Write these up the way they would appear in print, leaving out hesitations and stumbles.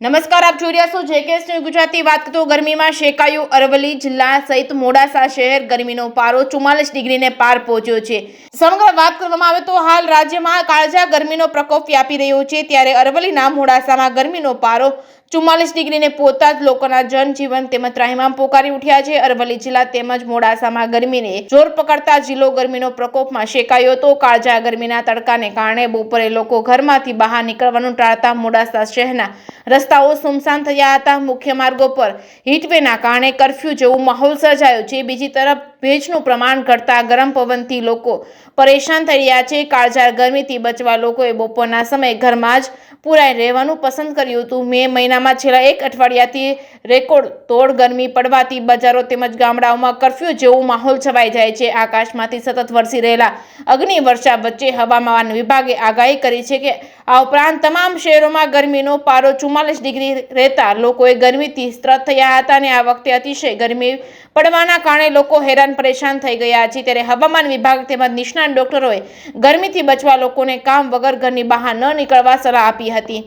નમસ્કાર, આપ જોઈ રહ્યા છો જેકેએસ ન્યૂઝ ગુજરાતી। વાત તો ગરમીમાં શેકાયું અરવલ્લી જિલ્લા સહિત મોડાસા શહેર। ગરમીનો પારો 44 ડિગ્રીને પાર પહોંચ્યો છે। સમગ્ર વાત કરવામાં આવે તો હાલ રાજ્યમાં કાળઝાળ ગરમીનો પ્રકોપ વ્યાપી રહ્યો છે, ત્યારે અરવલ્લીના મોડાસામાં ગરમીનો પારો 44 ડિગ્રીને પહોંચતા જ લોકોના જનજીવન તેમજ ત્રાહિમામ પોકારી ઉઠ્યા છે। અરવલ્લી જિલ્લા તેમજ મોડાસામાં ગરમીને જોર પકડતા જિલ્લો ગરમીનો પ્રકોપમાં શેકાયો હતો। કાળઝાળ ગરમીના તડકાને કારણે બપોરે લોકો ઘરમાંથી બહાર નીકળવાનું ટાળતા મોડાસા શહેરના રસ્તાઓ સુમસાન થયા હતા। મુખ્ય માર્ગો પર હીટવેવના કારણે કર્ફ્યુ જેવો માહોલ સર્જાયો છે। બીજી તરફ ભેજનું પ્રમાણ ઘટતા ગરમ પવનથી લોકો પરેશાન થઈ રહ્યા છે। કાળઝાળ ગરમીથી બચવા લોકોએ બપોરના સમયે ઘરમાં જ પુરાઈ રહેવાનું પસંદ કર્યું હતું। મે મહિનામાં છેલ્લા એક અઠવાડિયાથી રેકોર્ડ તોડ ગરમી પડવાથી બજારો તેમજ ગામડાઓમાં કર્ફ્યુ જેવો માહોલ છવાઈ જાય છે। આકાશમાંથી સતત વરસી રહેલા અગ્નિવર્ષા વચ્ચે હવામાન વિભાગે આગાહી કરી છે કે આ ઉપરાંત તમામ શહેરોમાં ગરમીનો પારો 44 ડિગ્રી રહેતા લોકોએ ગરમીથી ત્રસ્ત થયા હતા અને આ વખતે અતિશય ગરમી પડવાના કારણે લોકો હેરાન પરેશાન થઈ ગયા છે। ત્યારે હવામાન વિભાગ તેમજ નિષ્ણાત ડોક્ટરોએ ગરમીથી બચવા લોકોને કામ વગર ઘરની બહાર ન નીકળવા સલાહ આપી હતી।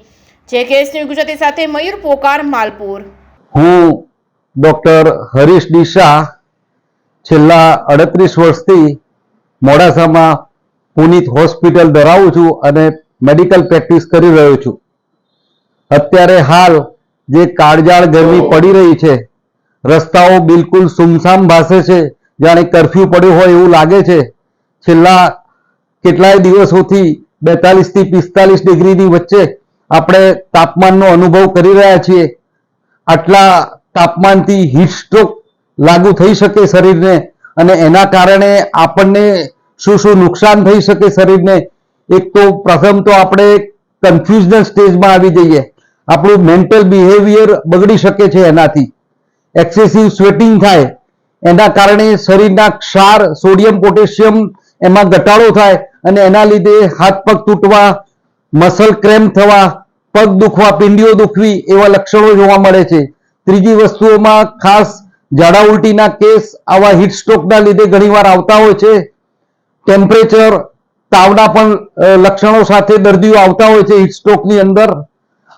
જેકેએસ ન્યૂઝ ગુજરાતી સાથે મયુર પોકાર, માલપુર। હું ડોક્ટર હરીશ ડી શાહ છેલ્લા 38 વર્ષથી મોડાસામાં પુનિત હોસ્પિટલ ધરાવું છું અને મેડિકલ પ્રેક્ટિસ કરી રહ્યો છું। અત્યારે હાલ જે કાળઝાળ ગરમી પડી રહી છે, રસ્તાઓ બિલકુલ સુમસામ ભાસે છે, જાણે કર્ફ્યુ પડ્યો હોય એવું લાગે છે। છેલ્લા કેટલાય દિવસોથી 42 થી 45 ડિગ્રીની વચ્ચે આપણે તાપમાનનો અનુભવ કરી રહ્યા છીએ। આટલા તાપમાનથી હીટ સ્ટ્રોક લાગુ થઈ શકે શરીરને અને એના કારણે આપણને શું નુકસાન થઈ શકે શરીરને। એક તો પ્રથમ તો આપણે કન્ફ્યુઝન સ્ટેજમાં આવી જઈએ, આપણું મેન્ટલ બિહેવિયર બગડી શકે છે એનાથી। એક્સેસિવ સ્વેટિંગ થાય, એના કારણે શરીરના ક્ષાર, સોડિયમ, પોટેશિયમ એમાં ઘટાડો થાય અને એના લીધે હાથ પગ તૂટવા, મસલ ક્રેમ્પ થવા, પગ દુખવા, પિંડીઓ દુખવી એવા લક્ષણો જોવા મળે છે। ત્રીજી વસ્તુઓમાં ખાસ ઝાડા ઉલટીના કેસ આવા હીટ સ્ટ્રોકના લીધે ઘણીવાર આવતા હોય છે। ટેમ્પરેચર, તાવના પણ લક્ષણો સાથે દર્દીઓ આવતા હોય છે હીટ સ્ટ્રોકની અંદર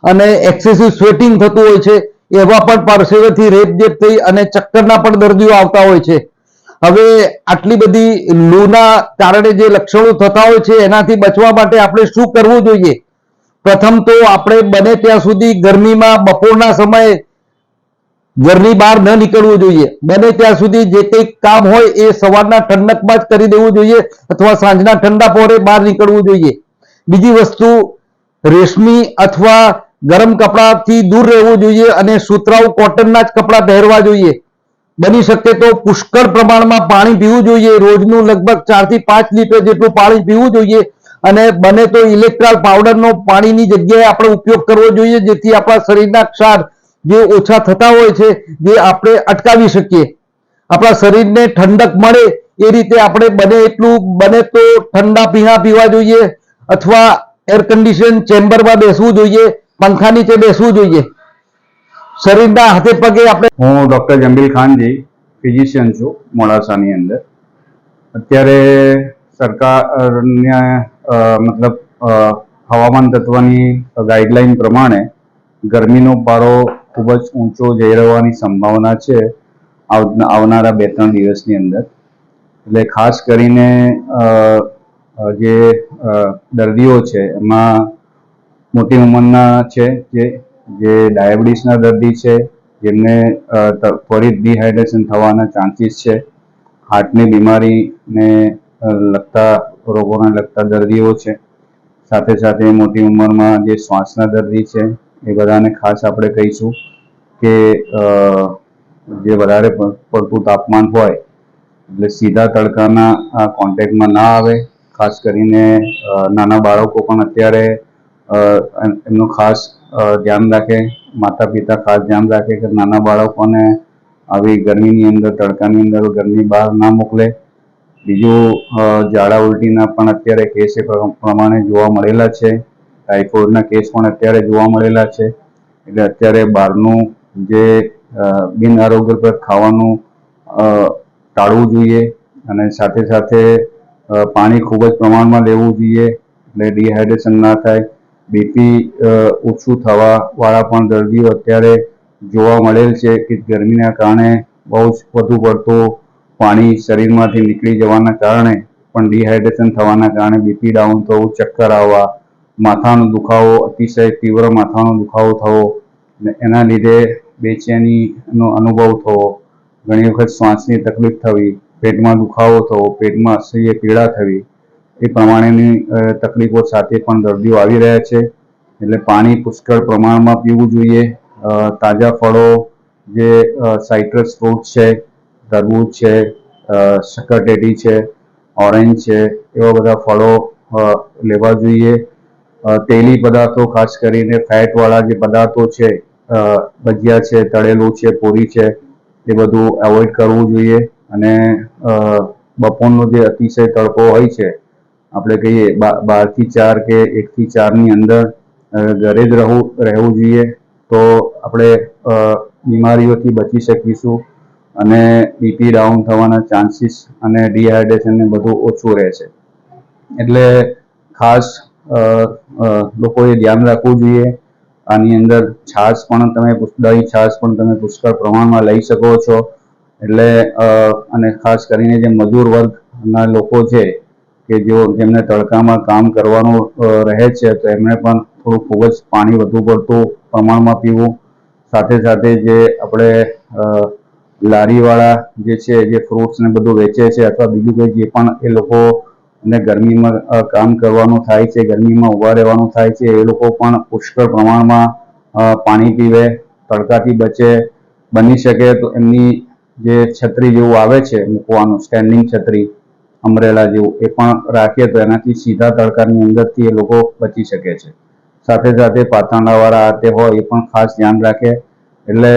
અને એક્સેસિવ સ્વેટિંગ થતું હોય છે। એવા પણ પરસેવેથી રેપઝેપ થઈ અને ચક્કરના પણ દર્દીઓ આવતા હોય છે। હવે આટલી બધી લૂના કારણે જે લક્ષણો થતા હોય છે એનાથી બચવા માટે આપણે શું કરવું જોઈએ? પ્રથમ તો આપણે બને ત્યાં સુધી ગરમીમાં બપોરના સમયે ઘરની બહાર ન નીકળવું જોઈએ। બને ત્યાં સુધી જે કંઈક કામ હોય એ સવારના ઠંડકમાં જ કરી દેવું જોઈએ અથવા સાંજના ઠંડા પહોરે બહાર નીકળવું જોઈએ। બીજી વસ્તુ, રેશમી અથવા ગરમ કપડાથી દૂર રહેવું જોઈએ અને સુતરાઉ કોટનના જ કપડાં પહેરવા જોઈએ। બની શકે તો પુષ્કળ પ્રમાણમાં પાણી પીવું જોઈએ। રોજનું લગભગ 4 થી 5 લીટર જેટલું પાણી પીવું જોઈએ અને બને તો ઇલેક્ટ્રોલ પાવડરનો પાણીની જગ્યાએ આપણે ઉપયોગ કરવો જોઈએ, જેથી આપણા શરીરના ક્ષાર જે ઓછા થતા હોય છે જે આપણે અટકાવી શકીએ। આપણા શરીરને ઠંડક મળે એ રીતે આપણે બને તો ઠંડા પીણા પીવા જોઈએ અથવા એર કન્ડિશન ચેમ્બરમાં બેસવું જોઈએ, પંખા નીચે બેસવું જોઈએ। શરીરના હાથે પગે આપણે હું ડૉક્ટર જમીલ ખાનજી ફિઝિશિયન છું મોડાસાની અંદર। અત્યારે સરકારના મતલબ હવામાન તત્વની ગાઈડલાઈન પ્રમાણે ગરમીનો પારો ખૂબ જ ઊંચો જઈ રહેવાની સંભાવના છે આવનારા 2-3 દિવસની અંદર। એટલે ખાસ કરીને જે દર્દીઓ છે એમાં મોટી ઉંમરના છે, જે ડાયાબિટીસના દર્દી છે, જેમને ત્વરિત ડિહાઇડ્રેશન થવાના ચાન્સીસ છે, હાર્ટની બીમારીને લગતા રોગોને લગતા દર્દીઓ છે, સાથે સાથે મોટી ઉંમરમાં જે શ્વાસના દર્દી છે એ બધાને ખાસ આપણે કહીશું કે જે વધારે પડતું તાપમાન હોય એટલે સીધા તડકાના કોન્ટેક્ટમાં ના આવે। ખાસ કરીને નાના બાળકો પણ અત્યારે એમનું ખાસ ધ્યાન રાખે, માતા પિતા ખાસ ધ્યાન રાખે કે નાના બાળકોને આવી ગરમીની અંદર, તડકાની અંદર ઘરની બહાર ના મોકલે। બીજું, ઝાડા ઉલટીના પણ અત્યારે કેસ એ પ્રમાણે જોવા મળેલા છે, ટાઇફોઇડના કેસ પણ અત્યારે જોવા મળેલા છે। એટલે અત્યારે બહારનું જે બિન આરોગ્યપ્રદ ખાવાનું ટાળવું જોઈએ અને સાથે સાથે પાણી ખૂબ જ પ્રમાણમાં લેવું જોઈએ એટલે ડિહાઇડ્રેશન ના થાય। બીપી ઓછું થવા વાળા પણ દર્દીઓ અત્યારે જોવા મળેલ છે કે ગરમીના કારણે બહુ જ વધુ પડતું પાણી શરીરમાંથી નીકળી જવાના કારણે પણ ડિહાઇડ્રેશન થવાના કારણે બીપી ડાઉન થવું, ચક્કર આવવા, માથાનો દુખાવો, અતિશય તીવ્ર માથાનો દુખાવો થવો અને એના લીધે બેચેનીનો અનુભવ થવો, ઘણી વખત શ્વાસની તકલીફ થવી, પેટમાં દુખાવો થવો, પેટમાં અસહ્ય પીડા થવી, એ પ્રમાણેની તકલીફો સાથે પણ દર્દીઓ આવી રહ્યા છે. એટલે પાણી પુષ્કળ પ્રમાણમાં પીવું જોઈએ. તાજા ફળો જે સાઇટ્રસ ફ્રૂટ છે, તરબૂચ છે, શક્કરટેટી છે, ઓરેન્જ છે, એવા બધા ફળો લેવા જોઈએ. તેલી પદાર્થો, ખાસ કરીને ફેટવાળા જે પદાર્થો છે, ભજીયા છે, તળેલું છે, પૂરી છે, એ બધું એવોઇડ કરવું જોઈએ. અને બપોરનો જે અતિશય તડકો હોય છે, આપણે કહીએ 12 થી 4 કે 1 થી 4ની અંદર ઘરે જ રહેવું જોઈએ. તો આપણે બીમારીઓથી બચી શકીશું અને બીપી ડાઉન થવાના ચાન્સીસ અને ડિહાઇડ્રેશન ને બધું ઓછું રહે છે. એટલે ખાસ લોકોએ ધ્યાન રાખવું જોઈએ. આની અંદર છાશ પણ દહીં છાશ પણ તમે પુષ્કળ પ્રમાણમાં લઈ શકો છો. એટલે અને ખાસ કરીને જે મજૂર વર્ગના લોકો છે કે જેમને તડકામાં કામ કરવાનું રહે છે, તો એમણે પણ થોડું ખૂબ જ પાણી વધુ પડતું પ્રમાણમાં પીવું. સાથે સાથે જે આપણે લારીવાળા જે છે, જે ફ્રૂટ્સ ને બધું વેચે છે અથવા બીજું કંઈ જે પણ એ લોકોને ગરમીમાં કામ કરવાનું થાય છે, ગરમીમાં ઊભા રહેવાનું થાય છે, એ લોકો પણ પુષ્કળ પ્રમાણમાં પાણી પીવે, તડકાથી બચે. બની શકે તો એમની જે છત્રી જેવું આવે છે મૂકવાનું, સ્ટેન્ડિંગ છત્રી, અમ્બ્રેલા જેવું, એ પણ રાખે તો એનાથી સીધા તડકાની અંદરથી એ લોકો બચી શકે છે. સાથે સાથે પાતરણાવાળા હાથે હોય એ પણ ખાસ ધ્યાન રાખે. એટલે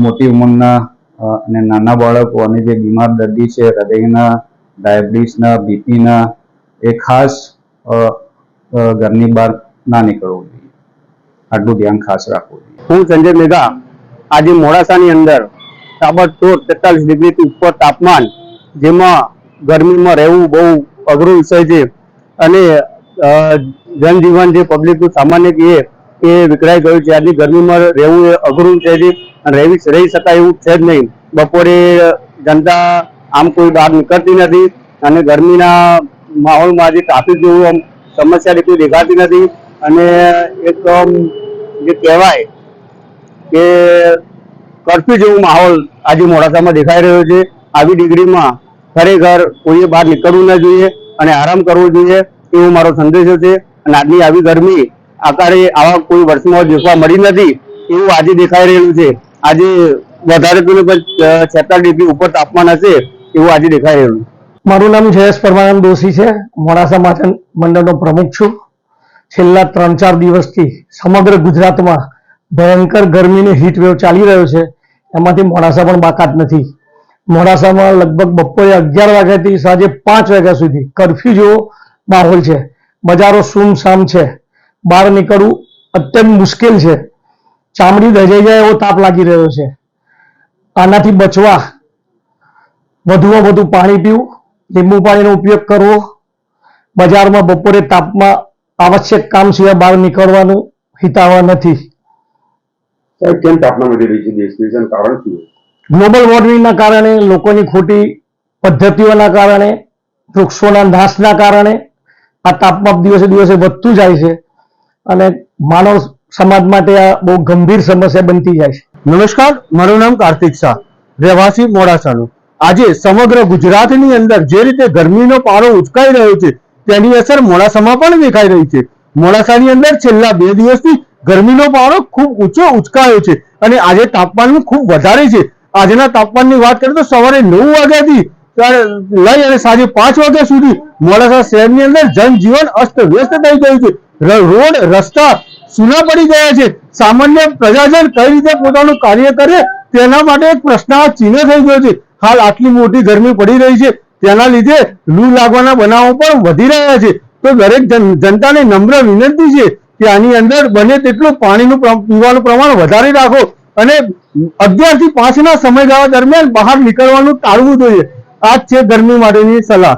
મોટી ઉંમરના અને નાના બાળકો અને જે બીમાર દર્દી છે, હૃદયના, ડાયાબિટીસના, બીપીના, એ ખાસ ઘરની બહાર ના નીકળવું જોઈએ. આટલું ધ્યાન ખાસ રાખવું જોઈએ. હું સંજય મેઘા આજે મોડાસાની અંદર તાબડતોડ 43 ડિગ્રીથી ઉપર તાપમાન, જેમાં ગરમીમાં રહેવું બહુ અઘરો વિષય છે અને જનજીવન જે પબ્લિકનું સામાન્ય કહીએ એ વિખરાઈ ગયું છે. આજની ગરમીમાં રહેવું એ અઘરું છે અને રહી શકાય એવું છે જ નહીં. બપોરે જનતા આમ કોઈ બહાર નીકળતી નથી અને ગરમીના માહોલમાં આજે ટ્રાફિક જેવું સમસ્યા એટલી દેખાતી નથી. અને એક જે કહેવાય કે કર્ફ્યુ જેવો માહોલ આજે મોડાસામાં દેખાઈ રહ્યો છે. આવી ડિગ્રીમાં ખરેખર કોઈએ બહાર નીકળવું ન જોઈએ અને આરામ કરવો જોઈએ, એવો મારો સંદેશો છે. અને આજની આવી ગરમી આકારે આવા કોઈ વર્ષમાં જોવા મળી નથી એવું આજે દેખાઈ રહ્યું છે. આજે વધારે તો 46 ડિગ્રી ઉપર તાપમાન હશે એવું આજે દેખાઈ રહ્યું છે. મારું નામ જયેશ પરમાનંદ દોશી છે. મોડાસા માચન મંડળનો પ્રમુખ છું. છેલ્લા 3-4 દિવસથી સમગ્ર ગુજરાતમાં ભયંકર ગરમીની હીટ વેવ ચાલી રહ્યો છે. એમાંથી મોડાસા પણ બાકાત નથી. મોડાસામાં લગભગ બપોરે 11 વાગ્યાથી સાંજે 5 વાગ્યા સુધી કર્ફ્યુ જેવો માહોલ છે. બજારો સૂમસામ છે. બહાર નીકળવું અત્યંત મુશ્કેલ છે. ચામડી દજાઈ જાય એવો તાપ લાગી રહ્યો છે. આનાથી બચવા વધુમાં વધુ પાણી પીવું, લીંબુ પાણીનો ઉપયોગ કરવો, બજારમાં બપોરે તાપમાં આવશ્યક કામ સિવાય બહાર નીકળવાનું હિતાવહ નથી. કેમ તાપમાન વધી રહી છે દેશનું કારણ શું? ગ્લોબલ વોર્મિંગના કારણે, લોકોની ખોટી પદ્ધતિઓના કારણે, વૃક્ષોના નાશના કારણે આ તાપમાન દિવસે દિવસે વધતું જાય છે અને માનવ સમાજ માટે આ બહુ ગંભીર સમસ્યા બનતી જાય છે. નમસ્કાર, મારું નામ કાર્તિક શાહ, રહેવાસી મોડાસાનું. આજે સમગ્ર ગુજરાતની અંદર જે રીતે ગરમીનો પારો ઉચકાઈ રહ્યો છે તેની અસર મોડાસામાં પણ દેખાઈ રહી છે. મોડાસાની અંદર છેલ્લા 2 દિવસથી ગરમીનો પારો ખૂબ ઊંચો ઉચકાયો છે અને આજે તાપમાન ખૂબ વધારે છે. આજના તાપમાનની વાત કરીએ તો સવારે 9 વાગ્યાથી લઈ અને સાંજે 5 વાગ્યા સુધી મોડાસા શહેરની અંદર જનજીવન અસ્તવ્યસ્ત થઈ ગયું છે. રોડ રસ્તા સૂના પડી ગયા છે. સામાન્ય પ્રજાજન કઈ રીતે પોતાનું કાર્ય કરે તેના માટે એક પ્રશ્નાર્થ ચિહ્ન થઈ ગયો છે. હાલ આટલી મોટી ગરમી પડી રહી છે, તેના લીધે લૂ લાગવાના બનાવો પણ વધી રહ્યા છે. તો દરેક જનતાને નમ્ર વિનંતી છે કે આની અંદર બને તેટલું પાણીનું પીવાનું પ્રમાણ વધારી રાખો અને 11 થી 5 ના સમયગાળા દરમિયાન બહાર નીકળવાનું ટાળવું જોઈએ. આ જ છે ગરમી માટેની સલાહ.